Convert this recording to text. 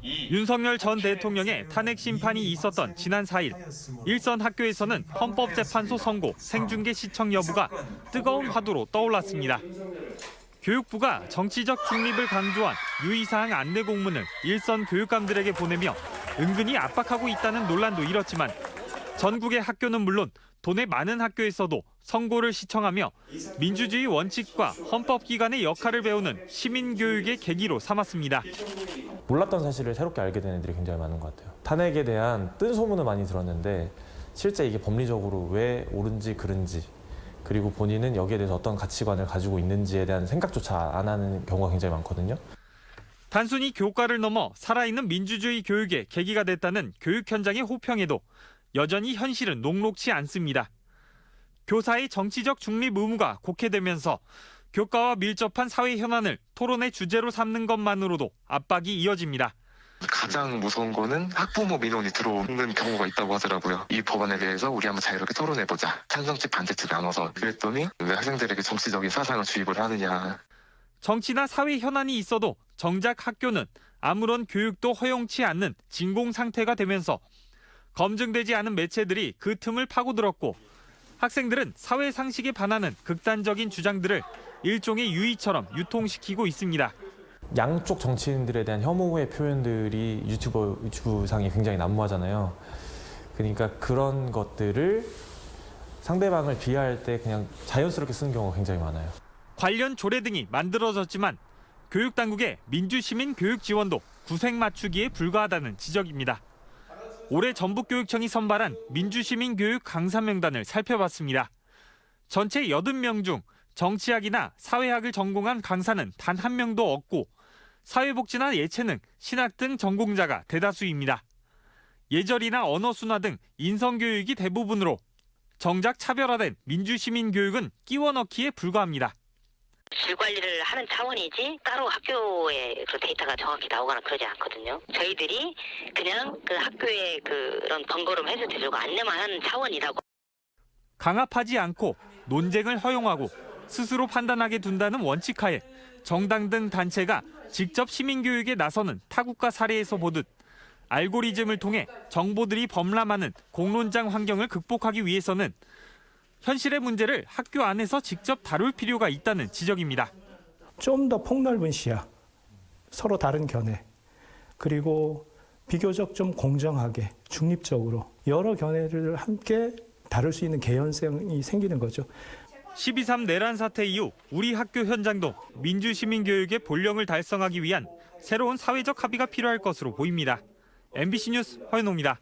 윤석열 전 대통령의 탄핵 심판이 있었던 지난 4일, 일선 학교에서는 헌법재판소 선고, 생중계 시청 여부가 뜨거운 화두로 떠올랐습니다. 교육부가 정치적 중립을 강조한 유의사항 안내 공문을 일선 교육감들에게 보내며 은근히 압박하고 있다는 논란도 일었지만 전국의 학교는 물론 도내 많은 학교에서도 선고를 시청하며 민주주의 원칙과 헌법기관의 역할을 배우는 시민교육의 계기로 삼았습니다. 몰랐던 사실을 새롭게 알게 된 애들이 굉장히 많은 것 같아요. 탄핵에 대한 뜬 소문은 많이 들었는데 실제 이게 법리적으로 왜 옳은지 그른지 그리고 본인은 여기에 대해서 어떤 가치관을 가지고 있는지에 대한 생각조차 안 하는 경우가 굉장히 많거든요. 단순히 교과를 넘어 살아있는 민주주의 교육의 계기가 됐다는 교육 현장의 호평에도 여전히 현실은 녹록지 않습니다. 교사의 정치적 중립 의무가 곡해되면서 교과와 밀접한 사회 현안을 토론의 주제로 삼는 것만으로도 압박이 이어집니다. 가장 무서운 거는 학부모 민원이 들어오는 경우가 있다고 하더라고요. 이 법안에 대해서 우리 한번 자유롭게 토론해보자. 찬성측 반대측 나눠서. 그랬더니 왜 학생들에게 정치적인 사상을 주입을 하느냐. 정치나 사회 현안이 있어도 정작 학교는 아무런 교육도 허용치 않는 진공 상태가 되면서 검증되지 않은 매체들이 그 틈을 파고들었고 학생들은 사회 상식에 반하는 극단적인 주장들을 일종의 유의처럼 유통시키고 있습니다. 양쪽 정치인들에 대한 혐오의 표현들이 유튜브상에 굉장히 난무하잖아요. 그러니까 그런 것들을 상대방을 비하할 때 그냥 자연스럽게 쓰는 경우가 굉장히 많아요. 관련 조례 등이 만들어졌지만 교육당국의 민주시민 교육 지원도 구색 맞추기에 불과하다는 지적입니다. 올해 전북교육청이 선발한 민주시민 교육 강사 명단을 살펴봤습니다. 전체 80명 중 정치학이나 사회학을 전공한 강사는 단 한 명도 없고 사회복지나 예체능, 신학 등 전공자가 대다수입니다. 예절이나 언어 순화 등 인성교육이 대부분으로 정작 차별화된 민주시민교육은 끼워 넣기에 불과합니다. 질 관리를 하는 차원이지 따로 학교에 그 데이터가 정확히 나오거나 그러지 않거든요. 저희들이 그냥 그 학교에 그런 번거로움 해소 제도가 안내만 하는 차원이라고. 강압하지 않고 논쟁을 허용하고 스스로 판단하게 둔다는 원칙하에 정당 등 단체가 직접 시민교육에 나서는 타국가 사례에서 보듯 알고리즘을 통해 정보들이 범람하는 공론장 환경을 극복하기 위해서는 현실의 문제를 학교 안에서 직접 다룰 필요가 있다는 지적입니다. 좀 더 폭넓은 시야, 서로 다른 견해, 그리고 비교적 좀 공정하게, 중립적으로 여러 견해를 함께 다룰 수 있는 개연성이 생기는 거죠. 12.3 내란 사태 이후 우리 학교 현장도 민주시민교육의 본령을 달성하기 위한 새로운 사회적 합의가 필요할 것으로 보입니다. MBC 뉴스 허연호입니다.